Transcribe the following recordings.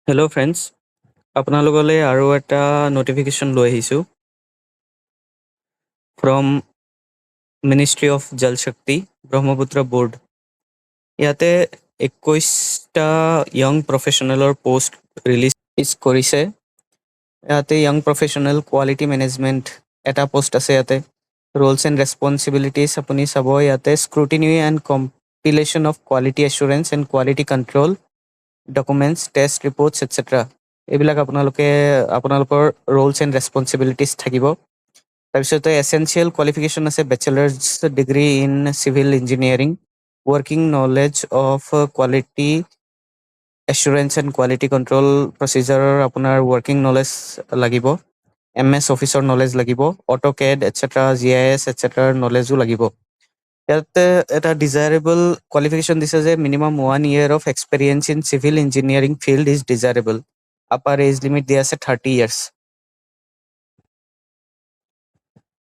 Hello' friends, আপোনালোকলৈ আৰু এটা ন'টিফিকেশ্যন লৈ আহিছোঁ ফ্ৰম মিনিষ্ট্ৰী অফ জল শক্তি ব্ৰহ্মপুত্ৰ বোৰ্ড। ইয়াতে 21টা য়ং প্ৰফেশ্যনেলৰ পোষ্ট ৰিলিজ কৰিছে। ইয়াতে য়ং প্ৰফেশ্যনেল কোৱালিটি মেনেজমেণ্ট এটা পোষ্ট আছে। ইয়াতে ৰোলছ এণ্ড ৰেছপনচিবিলিটিজ আপুনি চাব। ইয়াতে scrutiny and compilation of quality assurance and quality control documents, test reports etcetera, এইবিলাক আপোনালোকৰ ৰোলছ এণ্ড ৰেছপনচিবিলিটিজ থাকিব। তাৰপিছতে এছেঞ্চিয়েল কোৱালিফিকেশ্যন আছে bachelors degree in civil engineering, working knowledge of quality assurance and quality control প্ৰচিজাৰৰ আপোনাৰ ৱৰ্কিং নলেজ লাগিব, MS অফিচৰ knowledge লাগিব, অট'কেড এটচেট্ৰা, GIS এটচেট্ৰাৰ নলেজো লাগিব। ইয়াতে এটা ডিজায়াৰেবল কোৱালিফিকেশ্যন দিছে যে minimum 1 year of experience in civil engineering field is desirable. Upper age limit দিয়া আছে 30 years।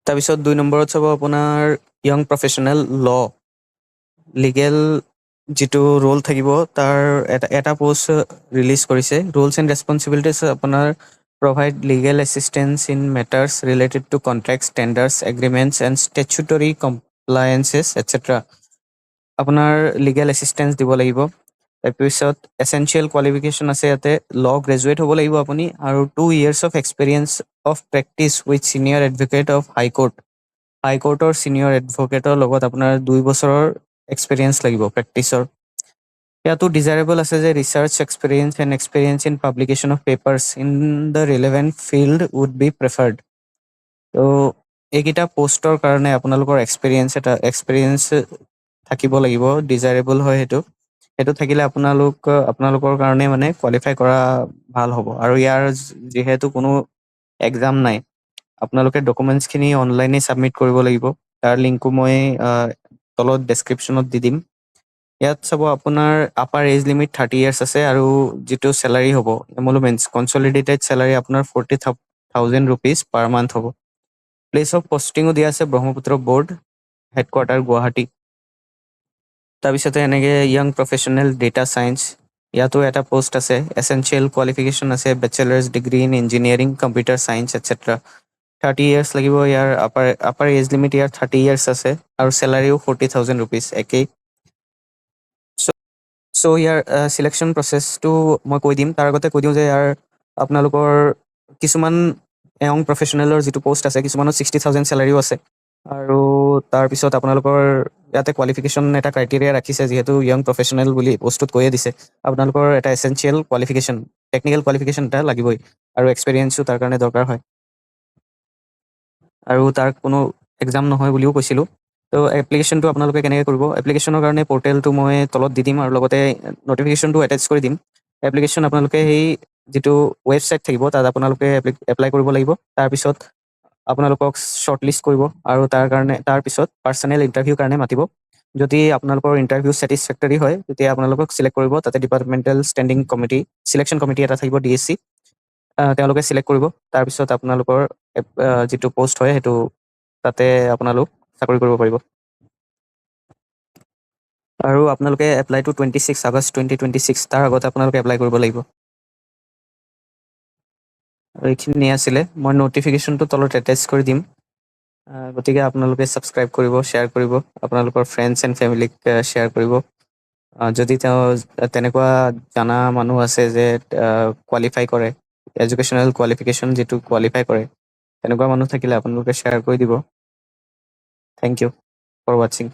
তাৰপিছত 2 নম্বৰত চাব আপোনাৰ য়ং প্ৰফেশ্যনেল লিগেল যিটো ৰোল থাকিব তাৰ এটা পোষ্ট ৰিলিজ কৰিছে। ৰোলছ এণ্ড ৰেছপনচিবিলিটিজ আপোনাৰ provide legal assistance in matters related to contracts, tenders, agreements and statutory compliances etcetera. আপোনাৰ লিগেল এছিষ্টেঞ্চ দিব লাগিব। তাৰপিছত এছেঞ্চিয়েল কোৱালিফিকেশ্যন আছে ইয়াতে গ্ৰেজুৱেট হ'ব লাগিব আপুনি, আৰু 2 years of experience of practice with senior advocate of হাইকোৰ্টৰ ছিনিয়ৰ এডভকেটৰ লগত আপোনাৰ 2 বছৰৰ এক্সপেৰিয়েঞ্চ লাগিব প্ৰেক্টিচৰ। ইয়াতো ডিজায়াৰেবল আছে যে research experience and experience in publication of papers in the relevant field would be preferred. ত' এইকেইটা পোষ্টৰ কাৰণে আপোনালোকৰ এক্সপেৰিয়েঞ্চ থাকিব লাগিব, ডিজায়াৰেবল হয় সেইটো থাকিলে আপোনালোকৰ কাৰণে মানে কোৱালিফাই কৰা ভাল হ'ব। আৰু ইয়াৰ যিহেতু কোনো এক্সাম নাই, আপোনালোকে ডকুমেণ্টছখিনি অনলাইনে ছাবমিট কৰিব লাগিব। তাৰ লিংকো মই তলত ডেছক্ৰিপশ্যনত দি দিম। ইয়াত চাব আপোনাৰ আপাৰ এজ লিমিট 30 years আছে, আৰু যিটো চেলাৰী হ'ব এমলুমেণ্টছ কনচলিডেটেড চেলাৰী আপোনাৰ 40,000 rupees পাৰ মান্থ হ'ব। প্লেচ অফ পষ্টিঙো দিয়া আছে ব্ৰহ্মপুত্ৰ বোৰ্ড, হেডকোৱাৰ্টাৰ গুৱাহাটী। তাৰপিছতে এনেকৈ য়ং প্ৰফেশ্যনেল ডেটা ছায়েন্স, ইয়াতো এটা পোষ্ট আছে। এছেঞ্চিয়েল কোৱালিফিকেশ্যন আছে bachelors degree in engineering, computer science etcetera. 30 years লাগিব ইয়াৰ। আপাৰ এজ লিমিট ইয়াৰ 30 years আছে, আৰু চেলাৰীও 40,000 rupees একেই। চ' ইয়াৰ চিলেকশ্যন প্ৰচেছটো মই কৈ দিম। তাৰ আগতে কৈ দিওঁ যে ইয়াৰ আপোনালোকৰ কিছুমান য়ং প্ৰফেশ্যনেলৰ যিটো পোষ্ট আছে, কিছুমানত 60,000 চেলাৰীও আছে। আৰু তাৰপিছত আপোনালোকৰ ইয়াতে কোৱালিফিকেশ্যন এটা ক্ৰাইটেৰিয়া ৰাখিছে, যিহেতু য়ং প্ৰফেশ্যনেল বুলি পোষ্টটোত কৈয়ে দিছে। আপোনালোকৰ এটা এছেঞ্চিয়েল কোৱালিফিকেশ্যন, টেকনিকেল কোৱালিফিকেশ্যন এটা লাগিবই, আৰু এক্সপেৰিয়েঞ্চো তাৰ কাৰণে দৰকাৰ হয়। আৰু তাৰ কোনো এক্সাম নহয় বুলিও কৈছিলোঁ। ত' এপ্লিকেশ্যনটো আপোনালোকে কেনেকৈ কৰিব, এপ্লিকেশ্যনৰ কাৰণে পৰ্টেলটো মই তলত দি দিম, আৰু লগতে ন'টিফিকেশ্যনটো এটেচ কৰি দিম। এপ্লিকেশ্যন আপোনালোকে সেই যিটো ৱেবছাইট থাকিব তাত আপোনালোকে এপ্লাই কৰিব লাগিব। তাৰপিছত আপোনালোকক শ্বৰ্ট লিষ্ট কৰিব, আৰু তাৰপিছত পাৰ্চনেল ইণ্টাৰভিউৰ কাৰণে মাতিব। যদি আপোনালোকৰ ইণ্টাৰভিউ ছেটিছফেক্টৰী হয়, তেতিয়া আপোনালোকক চিলেক্ট কৰিব। তাতে departmental standing committee, selection committee এটা থাকিব, DSC, তেওঁলোকে চিলেক্ট কৰিব। তাৰপিছত আপোনালোকৰ যিটো পোষ্ট হয় সেইটো তাতে আপোনালোক চাকৰি কৰিব পাৰিব। আৰু আপোনালোকে এপ্লাইটো 26 আগষ্ট 2026 তাৰ আগতে আপোনালোকে এপ্লাই কৰিব লাগিব। আৰু এইখিনি আছিলে, মই ন'টিফিকেশ্যনটো তলত এটেচ কৰি দিম। গতিকে আপোনালোকে ছাবস্ক্ৰাইব কৰিব, শ্বেয়াৰ কৰিব, আপোনালোকৰ ফ্ৰেণ্ডছ এণ্ড ফেমিলিক শ্বেয়াৰ কৰিব। যদি তেনেকুৱা জানা মানুহ আছে যে কোৱালিফাই কৰে, এডুকেশ্যনেল কোৱালিফিকেশ্যন যিটো কোৱালিফাই কৰে, তেনেকুৱা মানুহ থাকিলে আপোনালোকে শ্বেয়াৰ কৰি দিব। থেংক ইউ ফৰ ৱাচিং।